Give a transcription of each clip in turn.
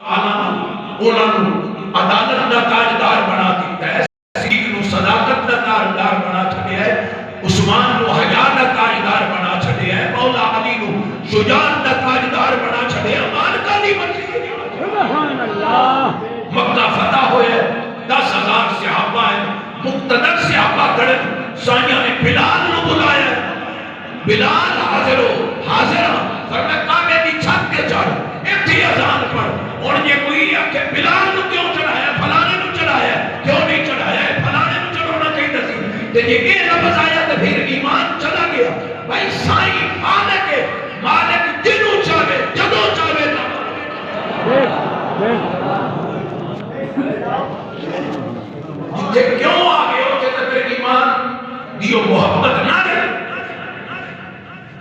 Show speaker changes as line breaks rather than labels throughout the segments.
انہوں عدالت دا تاجدار بنا دیتا ہے، صدیق نو صداقت دا تاجدار بنا چھڑیا ہے، عثمان نو حیا دا تاجدار بنا چھڑیا ہے، مولا علی نو شجاعت دا تاجدار بنا چھڑیا ہے۔ مالکہ دی مرضی ہے۔ سبحان اللہ۔ مکہ فتح ہوئے 10,000 صحابہ ہیں، مقتدر صحابہ کھڑے، سائیاں نے بلال نو بلایا، بلال حاضر ہو، حاضر ہو، فرمایا کعبے دی چھت تے چڑھ، ایتھے اذان پڑھ۔ اور یہ کوئی کہ بلال نو کیوں چڑھایا، فلانے نو چڑھایا، کیوں نہیں چڑھایا، فلانے نو چڑھانا چاہیے سی۔ تے یہ لفظ آیا تو پھر ایمان چلا گیا۔ بھائی سائیں مالک ہے، مالک جنوں چاہے جدوں چاہے نا۔ جے کیوں آگے ہو کہ پھر ایمان دیو محبت نہ رہے،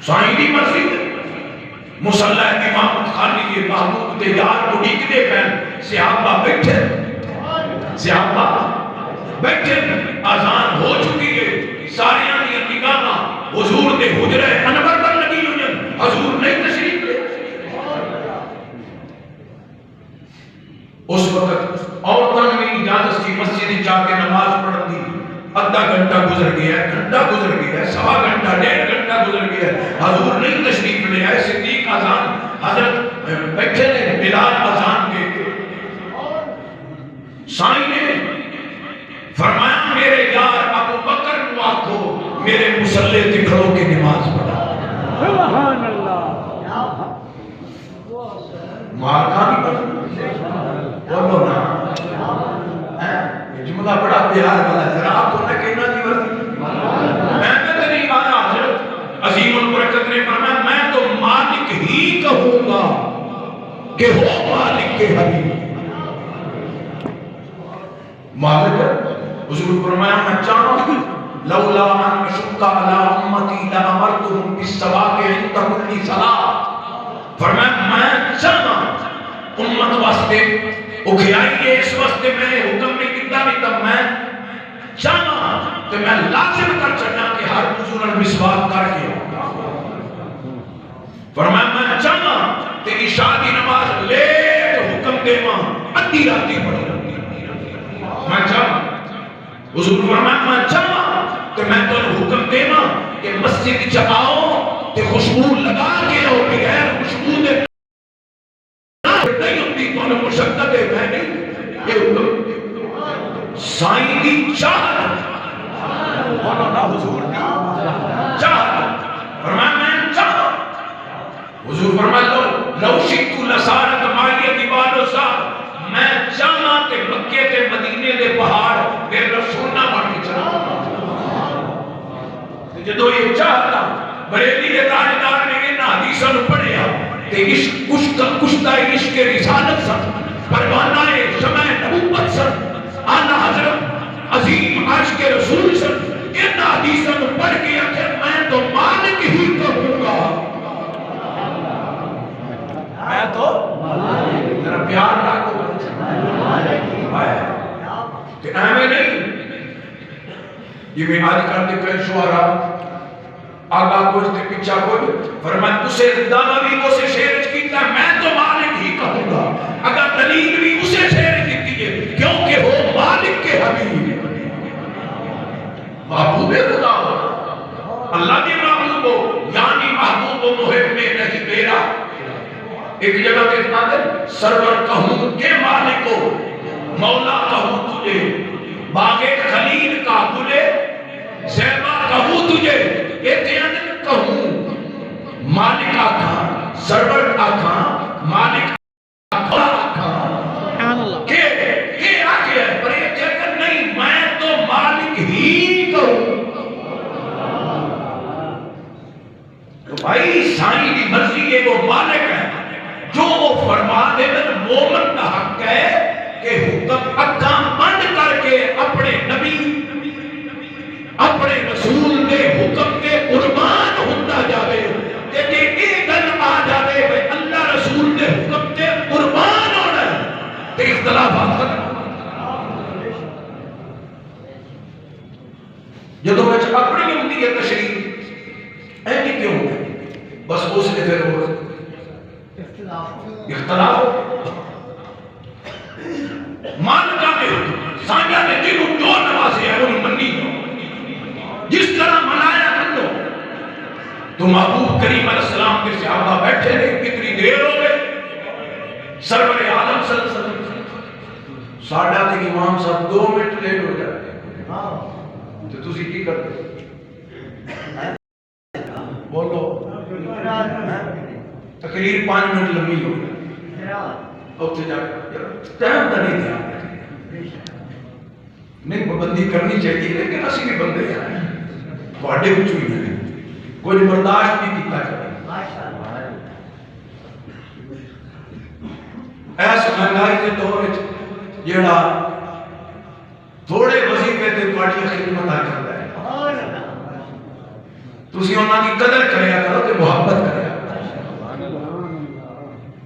سائیں دی مرضی مصلح امامت خانی یہ محبوب دے یار کو ڈیکنے پہن، صحابہ بیٹھے، صحابہ بیٹھے، آزان ہو چکی ہے، ساریاں دی نگاہاں حضور دے حجرے انور پر لگی ہوئی، حضور نہیں تشریف لے۔ اس وقت عورتوں میں اجازت کی مسجد جا کے نماز پڑھ دی، آدھا گھنٹہ گزر گیا ہے، گھنٹہ گزر گیا ہے، سوا گھنٹہ، 1.5 گھنٹہ گزر گیا ہے، حضور نہیں تشریف لے آئے۔ صدیق اذان، حضرت بیٹھے نے، بلال اذان کے سائیں نے فرمایا میرے یار ابو بکر کو آکھو میرے مصلے تے کھڑو کے نماز پڑھا۔ سبحان اللہ۔ مارکا نہیں پڑھا بولو نا، جملہ بڑا پیار والا ہے، ذرا آپ کو نہ کہنا جی ورزی میں تو نہیں آیا۔ حضرت عظیم البرکت نے فرمایا میں تو مالک ہی کہوں گا کہ ہو مالک کے حبیب۔ مالک حضور فرمایا میں چاہوں لولا ان اشق علی امتی لامرتهم بالسواک عند كل صلاۃ۔ فرمایا میں چاہوں امت واسطے اکھیائی ہے، اس واسطے میں حکم نہیں کیتا نہیں تب میں چاہاں تو میں لازم کر چڑھنا کہ ہر حضور المسواک کر کے فرمایا میں چاہاں کہ عشاء کی نماز لیٹ حکم دے ماں ادھی راتی پڑھو۔ میں چاہاں حضور فرمایا میں چاہاں کہ میں تو حکم دے ماں کہ مسجد جاؤ کہ خوشبو لگا کے آؤ، بغیر خوشبو دے نہیں ہوتی تو انہیں مشکل ہے میں نہیں۔ یہ حکم سائیں دی چاہت، بولو نا حضور دی چاہت، فرمایا میں چاہتا، حضور فرمایا لو شکت لسارت مالیت عباد و سار، میں چاہتا کہ مکہ کے مدینے دے پہاڑ میرے رسول نہ بڑھ کے چلا۔ جدو یہ چاہتا بریلی کے تاجدار نے ان حدیثوں پڑھیا کہ عشق کشتہ عشق رسالت سن، پروانہ شمع نبوت سن، آنا حضرت عظیم عشق رسول سن، ان حدیثوں پڑھ کے کہ میں تو مالک ہی کہوں گا، میں تو ذرا پیار رکھو کہ ہمیں نہیں۔ یہ میں آج کر دے کئی شعراء آگا کچھ دے پیچھا کچھ فرمائے اسے دانا بھی اسے شیرج کیتا ہے، میں تو مالک ہی کہوں گا، اگر دلیل بھی اسے شیرج کیتی ہے کیونکہ وہ مالک کے حبیب محبوب خدا ہو، اللہ کے محبوب ہو، یعنی محبوب و محب میں نہیں میرا۔ ایک جگہ کہتا ہے سرور کہوں کہ مالک ہو، مولا کہوں تجھے، باغ خلیل کا گلے زیبا کہوں تجھے، اتیانت کہوں مالک آکھاں، سرور آکھاں، مالک آکھاں کہ آکھے ہے پر یہ کہتا نہیں میں تو مالک ہی کہوں۔ تو بھائی سائیں کی مرضی ہے وہ مالک ہے، جو وہ فرما دے میں مومن کا حق ہے کہ حکم اکھاں بند کر کے اپنے نبی اپنے رسول دے حکم کے قربان ہوتا جاوے، کہ ایک گل آ جاوے بھئی اللہ رسول دے حکم کے قربان ہونا ہے کہ اختلافات ختم۔ جدو میں اپنی ہوتی ہے تشریف اینی کیوں ہے بس اس نے پھر وہ اختلاف تو محبوب کریم علیہ السلام کے صحابہ بیٹھے رہے، کتنی دیر ہو گئی، سرور عالم صلی اللہ علیہ وسلم ساڑھا تک امام صاحب 2 منٹ لیٹ ہو جاتے، تو تسی کی کرتے؟ بولو، تقریر 5 منٹ لمبی ہو گئی، اتنے جا کے ٹائم تو نہیں تھا، نہیں پابندی کرنی چاہیے، لیکن اسی بھی بندے ہیں، تھوڑے بچوں ہی ہیں، کوئی برداشت نہیں کیتا ہے۔ ایسا مہنگائی کے دور جیڑا تھوڑے وظیفے تے تھوڑی خدمت کرتا ہے، تسی انہاں کی قدر کریا کرو تے محبت کریا کرو۔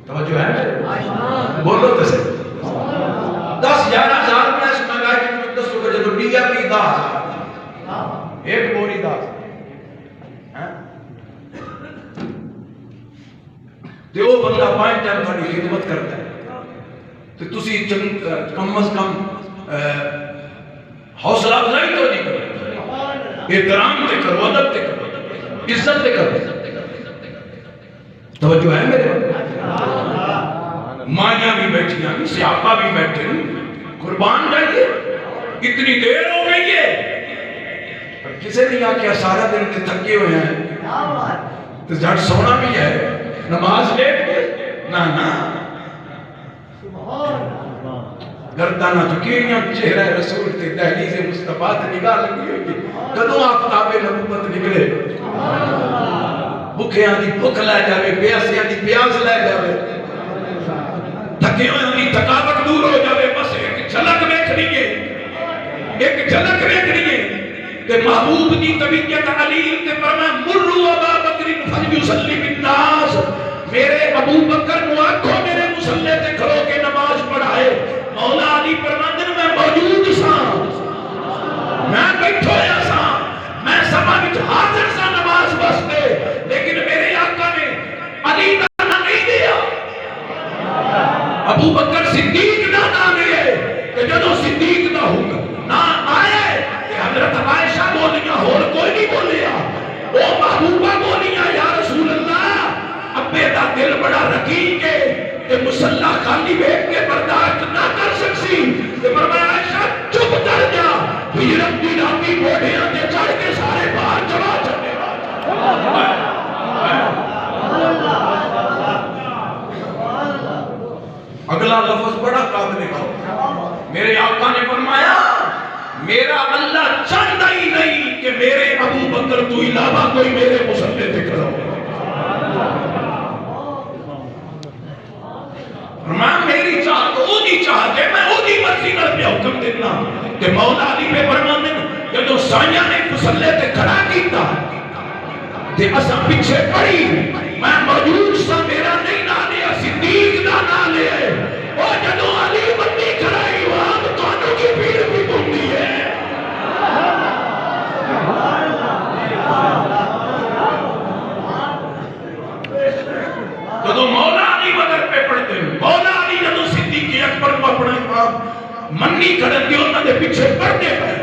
توجہ ہے؟ بولو تو صحیح۔ 10-11 ہزار میں اس مہنگائی کی دسو کہ جب ڈی اے پی 10,000 ایک بوری 10 تے وہ بندہ 5 ٹائم تھوڑی خدمت کرتا ہے، تو تسی کم از کم حوصلہ افزائی تو نہیں کرو، احترام تے کرو، ادب تے کرو، عزت تے کرو۔ توجہ ہے میرے؟ مائیاں بھی بیٹھی ہیں، صحابہ بھی بیٹھے ہیں، قربان جائیے، اتنی دیر ہو گئی ہے، پر کسے نہیں آکیا سارا دن تے تھکے ہوئے ہیں، تو جھٹ سونا بھی ہے، نماز لیٹ گئے، نا گردانہ چکیاں چہرہ رسول تے دہلیز مصطفیٰ تے نگاہ لگی ہوئی، کدوں آفتاب نبوت نکلے، بھکیاں دی بھک لے جاوے، پیاسیاں دی پیاس لے جاوے، تھکے ہوئے دی تھکاوٹ دور ہو جاوے، بس ایک جھلک دیکھنی ہے، ایک جھلک دیکھنی ہے کہ محبوب دی طبیعت علیل تے فرمائے مرو ابا بکر فلیصلی بالناس، میرے ابو بکر کو آنکھوں میرے مصلی تے کھلو کے نماز پڑھائے۔ مولا علی فرماندے میں موجود سا، میں بیٹھو یا سا، میں سبا وچ حاضر سا نماز واسطے، لیکن میرے آقا نے علی کا نام نہیں دیا، ابو بکر صدیق کا نام ہے، کہ جدو صدیق کا حکم نہ آئے کہ حضرت عائشہ بولیاں اور کوئی نہیں بولیا، وہ محبوبہ بولیاں یا رسول اللہ، ابے دا دل بڑا رقیق ہے کہ مسلح خالی بیٹھ کے برداشت نہ کر سکسی، کہ فرمایا عائشہ چپ کر جا، ہجرت دی راتی بوڑھیاں تے چڑھ کے سارے باہر چلا چلے۔ اگلا لفظ بڑا قابل غور، میرے آقا نے فرمایا میرا اللہ چاہتا ہی نہیں کہ میرے ابو بکر تو علاوہ کوئی میرے مصلی تے کھڑا ہو، فرمایا میری چاہت وہ نہیں چاہتے، میں وہ نہیں مرضی کر پہ حکم دینا کہ مولا علی پہ فرمان دینا، جدو سائیاں نے مصلی تے کھڑا کیتا تے اسا پیچھے پڑی، میں موجود سا، میرا نہیں نہ لیا، صدیق دا نہ لیا، اور جدو علی بندی کھڑائی وہاں توانوں کی بھیڑ بھی بندی ہے۔ جدو مولا علی بدر پہ پڑھتے ہیں، مولا علی جدو صدیق اکبر کو اپنا امام منی کھڑن دی انہوں نے پیچھے پڑھتے پڑھے،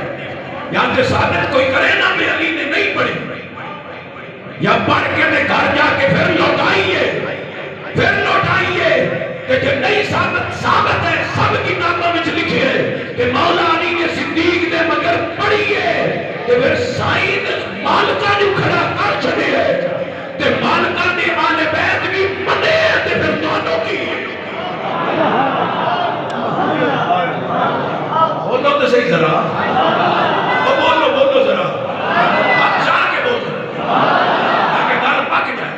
یا کہ ثابت کوئی کرے نا میں علی نے نہیں پڑھی، یا پڑھ کے میں گھر جا کے پھر لوٹائیے کہ جو نہیں ثابت ہے، سب کتابوں میں لکھے ہے کہ مولا علی نے صدیق نے مگر پڑھی ہے کہ پھر سائید مالکہ جو کھڑا کر چھڑے ہے کہ مالکہ نے آل بیت بھی منے ہیں کہ پھر دونوں کی بولو تو صحیح ذرا، بولو ذرا، اچھا کے بولو تاکہ گل پک جائے۔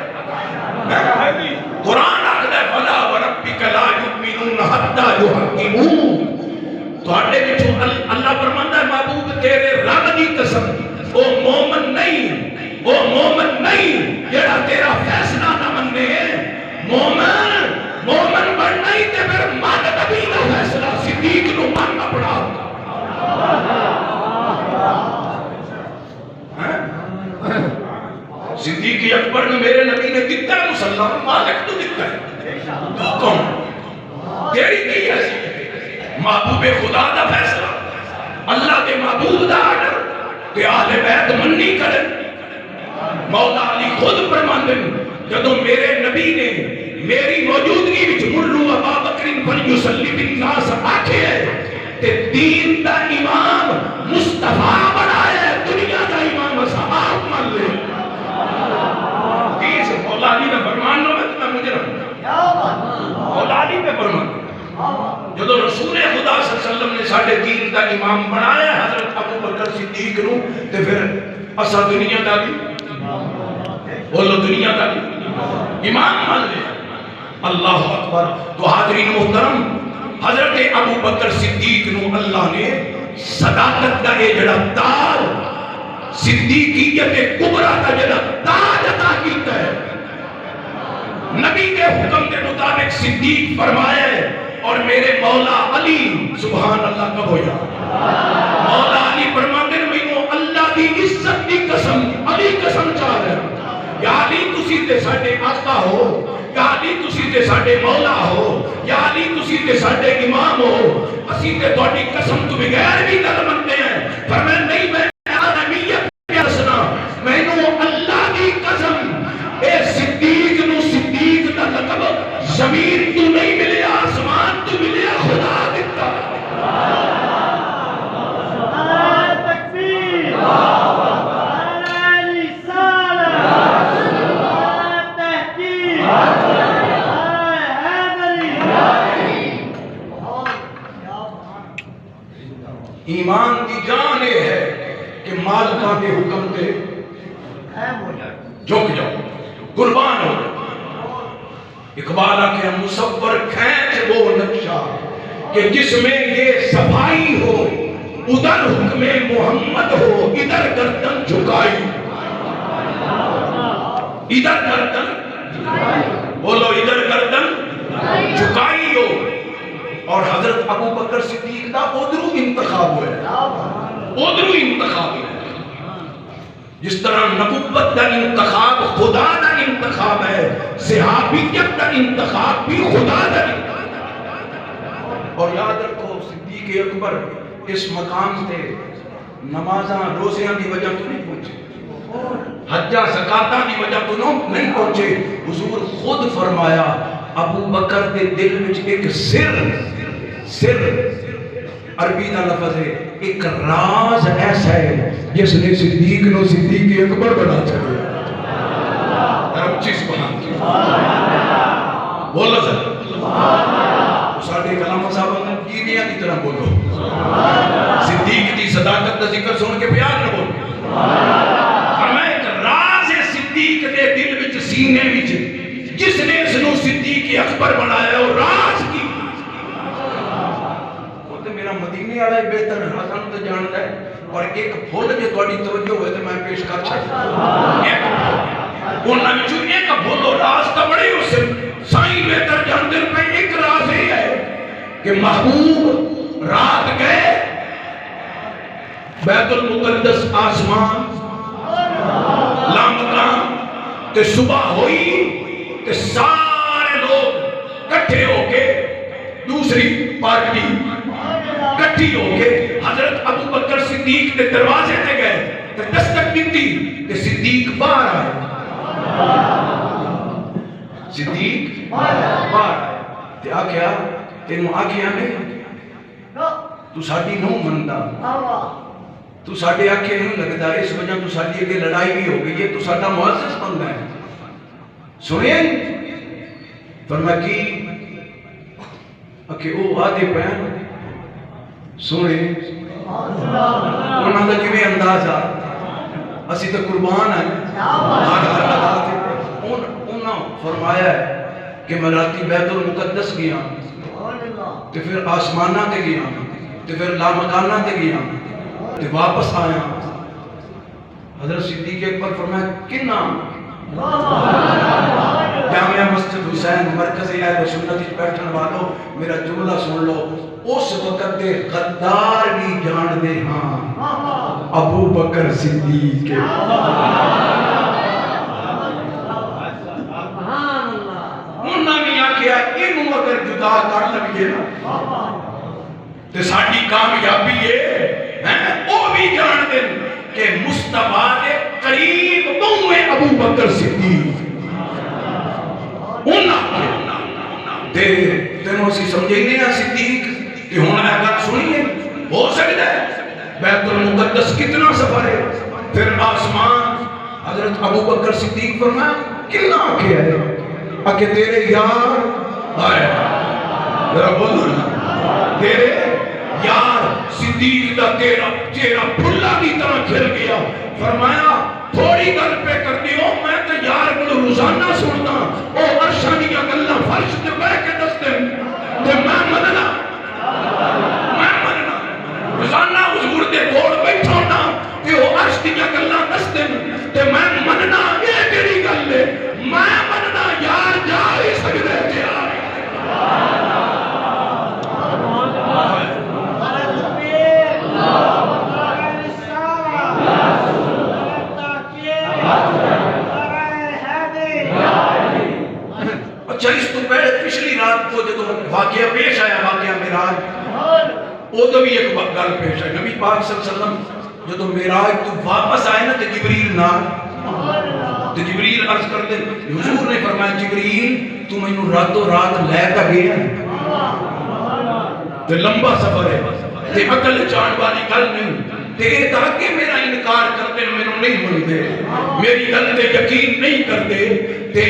قرآن آخر ہے فَلَا وَرَبِّكَ لَا يُؤْمِنُونَ حَتَّى يُحَكِّمُوكَ، تو آٹے بچوں اللہ فرماتا ہے محبوب تیرے رب دی قسم، وہ مومن نہیں جیڑا تیرا فیصلہ نہ مننے، مومن بننا ہی تے پھر من نبی دا فیصلہ صدیق نو ماننا پڑا ہوگا۔ صدیق اکبر نے میرے نبی نے دیتا ہے مسلم، مالک تو دیتا ہے، تو کون تیری نہیں ہے، محبوب خدا دا فیصلہ، اللہ کے محبوب دا آرڈر کہ آل بیت منی کریں، مولا علی خود فرماندے جدوں میرے نبی نے میری موجودگی وچ ملو ابا بکر فلیصلی بالناس آکھے تے دین دا امام مصطفیٰ بنایا دنیا دا امام صحاب مان لے کس مولا علی دا فرمان نو میں مجھے مولا علی پہ فرمان جدو رسول خدا صلی اللہ علیہ وسلم نے ساڑھے دین دا امام بنایا حضرت ابو بکر صدیق نو تے پھر اسا دنیا دا بھی بولو دنیا دا بھی امام مان لے اللہ اکبر تو حاضرین محترم حضرت ابو بکر صدیق نو اللہ نے صداقت دا اے جڑا تاج صدیقیت کبریٰ دا جڑا تاج عطا کیتا ہے نبی کے حکم کے مطابق صدیق فرمایا ہے اور میرے مولا علی سبحان اللہ کب ہو جا مولا علی فرماتے ہیں میں اللہ دی عزت دی قسم علی قسم چاہ رہا ہے یا علی تسی تے ساڑھے آقا ہو یا علی تسی تے ساڑھے مولا ہو یا علی تسی تے ساڑھے امام ہو اسی تے توڑی قسم تو بغیر بھی گل منتے ہیں فرمائے نہیں میں آدمیت پیاسنا میں اللہ دی قسم اے صدیق نو صدیق دا لقب زمین تو نہیں ملے آسمان تو ملے خدا دیتا تکبیر علی سالہ تحقیق ایمان کی جان یہ ہے کہ مالکہ کے حکم کے جھک جاؤ قربان ہو اقبالہ کے مصور کھینچ وہ نقشہ کہ جس میں یہ صفائی ہو ادھر حکم محمد ہو ادھر گردن جھکائی ادھر گردن بولو ادھر گردن جھکائی ہو اور حضرت ابو بکر صدیق دا ادھرو انتخاب ہوئے ادھرو انتخاب ہوئے جس طرح نبوت دا انتخاب خدا دا انتخاب ہے صحابیت دا انتخاب بھی خدا دا انتخاب اور یاد رکھو صدیق اکبر اس مقام سے نمازاں روزیاں دی وجہ تو نہیں پہنچے حجہ زکاتاں دی وجہ تو نہیں پہنچے حضور خود فرمایا ابو بکر دے دل وچ ایک سر عربی دا لفظ ہے ایک راز ایسا ہے جس نے صدیق نو صدیق اکبر بنا چھڑے رب چیز سبحان بولو سر ساڑھے کلام صاحب نے جیدیاں کی طرح بولو صدیق دی صداقت دا ذکر سن کے پیار نہ بولو فرمائے ایک راز ہے صدیق دے دل وچ سینے وچ جس نے اس نو صدیق اکبر بنایا اور راز کی میرا مدینے والا ہی بہتر حسن تو جانتا ہے اور ایک پھول جو تھوڑی توجہ ہوئے تو میں پیش کر چھڑتا انہاں میں جو ایک پھول اور راز تا بڑے اسے سائیں بہتر جانتے ہیں میں ایک راز ہی ہے کہ محبوب رات گئے بیت المقدس آسمان لامکان تے صبح ہوئی تے سارے لوگ کٹھے ہو کے دوسری پارٹی کٹھی ہو کے حضرت ابو بکر صدیق کے دروازے تے گئے تے دستک دیتی تے صدیق باہر آئے صدیق باہر تے آکھیا تینوں آکھیا نہیں تو ساڑھی نو مندہ تو ساڑھے آکھے نہیں لگتا اس وجہ تو ساڑھی اگے لڑائی بھی ہو گئی ہے تو ساڑھا معزز بندہ ہے سنیں فرما کی کہ او آدھے پہن سونے انہاں دا کیویں انداز آ اسی تو قربان ہیں ہر ادا تے انہاں فرمایا ہے کہ میں راتی بیت المقدس گیا تے پھر آسماناں تے گیا تے پھر لامکاناں تے گیا تے واپس آیا حضرت صدیق اکبر فرمایا کنا جامعہ مسجد حسین مرکزی اہل سنت بیٹھن والوں میرا جملہ سن لو اس وقت دے غدار بھی جان دے ہاں ابو بکر صدیق کے انہوں نے آکھیا انہوں اگر جدا کر لگئے نا تو ساڑھی کامیابی ہے وہ بھی جان دے کہ مصطفیٰ نے قریب بہویں ابو بکر صدیق تینوں اسی سمجھے ہیں صدیق کہ ہونا ہے گل سنیے ہو سکتا ہے بیت المقدس کتنا سفر ہے پھر آسمان حضرت ابو بکر صدیق فرمایا کتنا آکے ہے آکے تیرے یار آئے ذرا بولو نا تیرے یار صدیق دا تیرا چہرہ پھلا کی طرح کھل گیا فرمایا تھوڑی گل پہ کر دیو میں تو یار کو روزانہ سننا او عرشاں دی گلاں فرش تے بیٹھ کے دستے تے میں مننا روزانہ حضور دے کول بیٹھا ہونا تے او عرش دی گلاں دستے تے میں مننا اے تیری گل ہے میں مننا یار جا ہی سکدے تے یار اچھا اس تو پہلے پچھلی رات کو جب واقعہ پیش آیا واقعہ معراج وہ تو بھی ایک گل پیش آئی نبی پاک صلی اللہ علیہ وسلم جب معراج تو واپس آئے نا تو جبریل نہ تو جبریل عرض کرتے حضور نے فرمایا جبریل تو مینوں راتوں رات لے تا گیا تو لمبا سفر ہے تے عقل چان والی گل نہیں تے تاکہ میرا انکار کرتے مینوں نہیں منتے میری گل تے یقین نہیں کرتے تے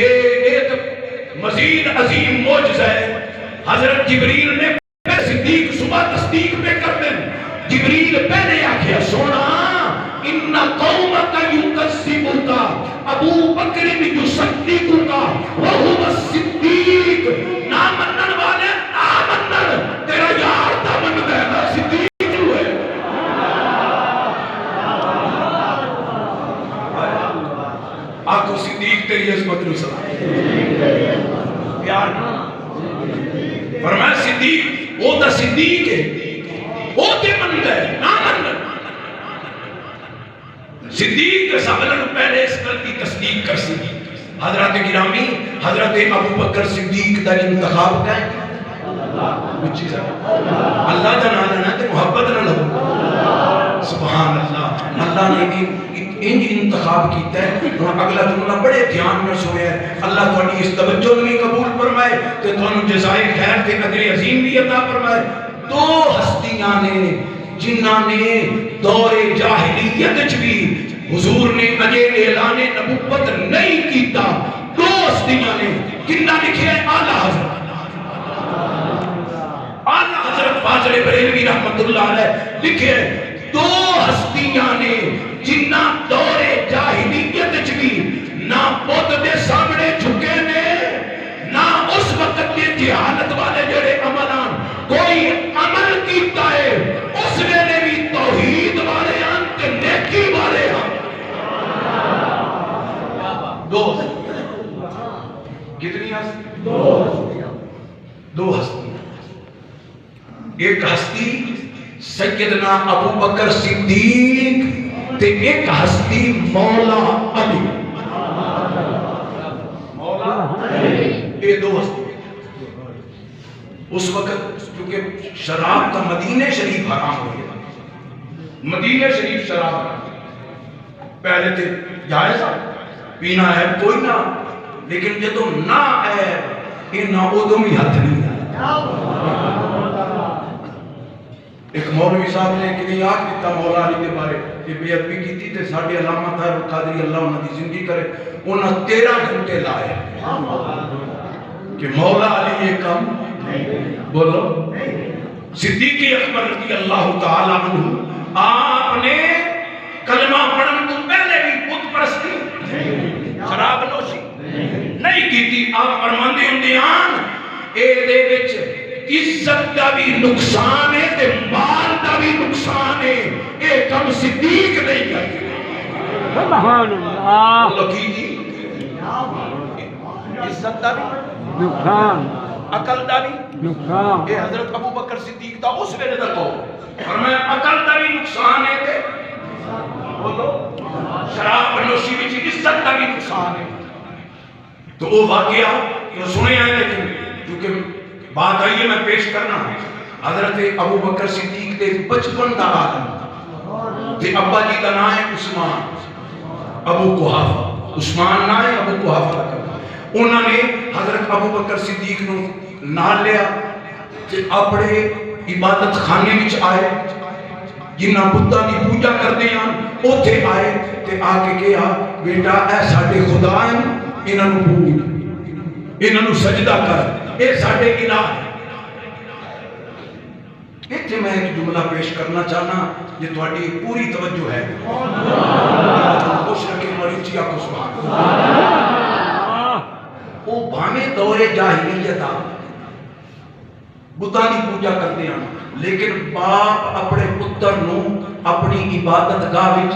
مزید عظیم معجزہ ہے حضرت جبریل نے صدیق صبح تصدیق پہ کر دیں جبریل پہلے آکھیا سونا ان قومک یکذبک ابو بکر یصدقک وہو الصدیق نہ منن والے نہ منن تیرا یار تا مندا ہے نا صدیق ہوئے آکو صدیق تیری عظمت نو سلام پیار فرمایا صدیق وہ تا صدیق ہے وہ تے مندا ہے نہ منن صدیق سابلن پہلے اس گل کی تصدیق کر سی حضرت گرامی حضرت ابو بکر صدیق دا انتخاب کا ہے اللہ دا نام لینا تے محبت نہ لگو سبحان اللہ اللہ نے انج انتخاب کیتا ہے اور اگلا جملہ بڑے دھیان میں سویا ہے اللہ تھوڑی اس توجہ بھی قبول فرمائے تے تھانوں جزائے خیر تے اجر عظیم بھی عطا فرمائے دو ہستیاں نے جنہاں نے دور جاہلیت وچ بھی حضور نے اجے اعلان نبوت نہیں کیتا دو ہستیاں نے کنہ لکھیا ہے اعلی حضرت فاضل بریلوی رحمت اللہ علیہ لکھے دو ہستیاں نے جنہ دور جاہلیت وچ بھی نہ بت دے سامنے جھکے نے نہ اس وقت کے جہالت والے جڑے عملان کوئی عمل کیتا ہے اس ویلے بھی توحید والے ہیں تے نیکی والے ہیں دو کتنی ہستی دو ہستی ایک ہستی سیدنا ابو بکر صدیق تے ایک ہستی مولا علی مولا یہ دو ہستی اس وقت کیونکہ شراب کا مدینہ شریف حرام ہو گیا مدینہ شریف شراب حرام پہلے تھے جائز پینا ہے کوئی نہ لیکن جدو نہ ہے یہ نہ ادو بھی ہاتھ نہیں آیا ایک مولوی صاحب نے کہ یاد کیتا مولا علی کے بارے کہ بے ادبی کیتی تے ساڈے علامہ تھا قادری اللہ انہاں دی زندگی کرے انہاں 13 گھنٹے لائے کہ مولا علی یہ کم بولو صدیق اکبر رضی اللہ تعالی عنہ آپ نے کلمہ پڑھن تو پہلے بھی بت پرستی شراب نوشی نہیں کیتی آپ فرماندے ہوندے آن اے دے وچ عزت دا بھی نقصان ہے تے مال دا بھی نقصان ہے اے کم صدیق نہیں کرتے سبحان اللہ اللہ کی جی عزت دا بھی نقصان عقل دا بھی نقصان اے حضرت ابو بکر صدیق دا اس ویلے دا تو فرمایا عقل دا بھی نقصان ہے تے بولو شراب نوشی وچ عزت دا بھی نقصان ہے تو وہ واقعہ جو سنے ہیں لیکن کیونکہ بات آئیے میں پیش کرنا حضرت ابو بکر صدیق دے بچپن دا عالم تے ابا جی دا نام ہے عثمان ابو قحافہ عثمان نہ ہے ابو قحافہ کا قبر. انہوں نے حضرت ابو بکر صدیق نو نال لیا تے اپنے عبادت خانے وچ آئے جنہاں بتاں دی پوجا کردے ہیں اوتھے آئے تے آ کے کہا بیٹا اے ساڈے خدا ہیں انہاں نوں پوج انہاں نوں سجدہ کر اے ساڈے الہ ہیں. ایتھے میں ایک جملہ پیش کرنا چاہنا یہ تہاڈی پوری توجہ ہے. خوش رکھے مری چیا کو سبحان اللہ. او بھاویں دور جاہلیت آ بتاں دی پوجا کرتے ہیں لیکن باپ اپنے پتر نو اپنی عبادت گاہ وچ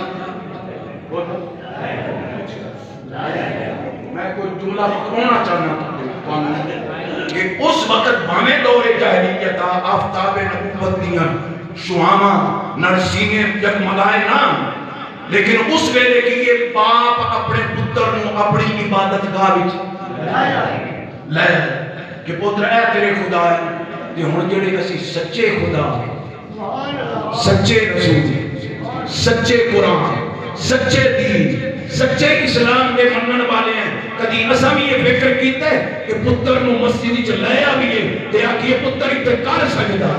میں کوئی جملہ پکڑنا چاہنا کہ اس وقت بھاویں دور جاہلیت آفتاب نبوت دیاں شعاواں نال سینے جگمگائے نا لیکن اس ویلے کی یہ باپ اپنے پتر نو اپنی عبادت گاہ وچ لے کہ پتر اے تیرے خدا ہے تے ہن جڑے اسی سچے خدا سچے رسول سچے قرآن سچے دین سچے اسلام کے منن والے ہیں کدی اساں بھی یہ فکر کیتا ہے کہ پتر نو مسجد وچ لے آویے تے آکھیے پتر تے کر سجدہ.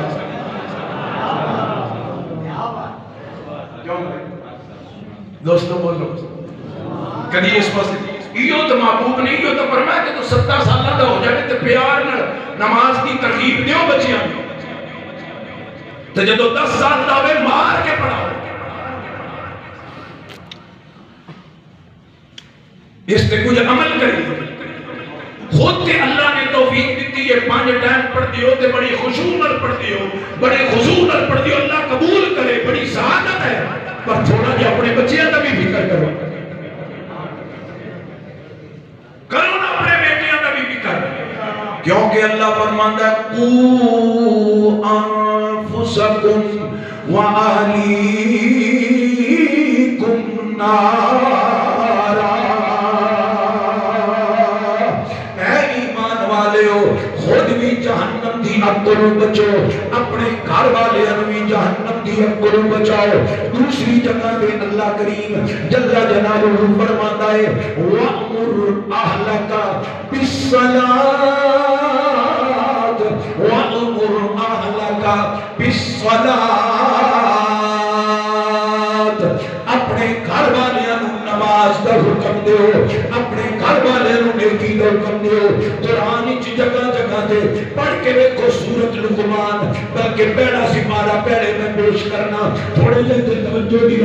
دوستو بولو کدی اس پاس ایو تو محبوب نہیں ایو تو فرمایا کہ تو 17 سالہ دا ہو جائے تے پیار نال نماز کی ترغیب دیو بچیاں تے جدوں 10 سال دا ہوے مار کے پڑھاؤ. اس تے کچھ عمل کری خود تے اللہ نے توفیق دیتی ہے 5 ٹائم پڑھ دیو تے بڑی خشوع نال پڑھ دیو بڑے خضوع نال پڑھ دیو اللہ قبول کرے بڑی سعادت ہے پر تھوڑا جہا اپنے بچیاں دا بھی فکر کرو کرو نا اپنے بیٹیاں دا بھی فکر کیونکہ اللہ فرماندا ہے قو انفسکم واہلیکم نارا. اے ایمان والےو خود بھی جہنم دی اگ تو بچو اپنے گھر والوں بھی جہنم دی اگ تو بچاؤ. دوسری جگہ پہ اللہ کریم جل جلالہ فرماتا ہے وَأْمُرْ أَهْلَكَ بِالصَّلَاةِ وَأْمُرْ أَهْلَكَ بِالصَّلَاةِ. اپنے گھر والوں نماز دا حکم دیو اپنے گھر والوں نیکی دا حکم دیو. قرآن وچ جگہ جگہ تے پڑھ کے دیکھو سورۃ لقمان بلکہ پہلا سپارہ پہلے میں پیش کرنا تھوڑے جے توجہ دی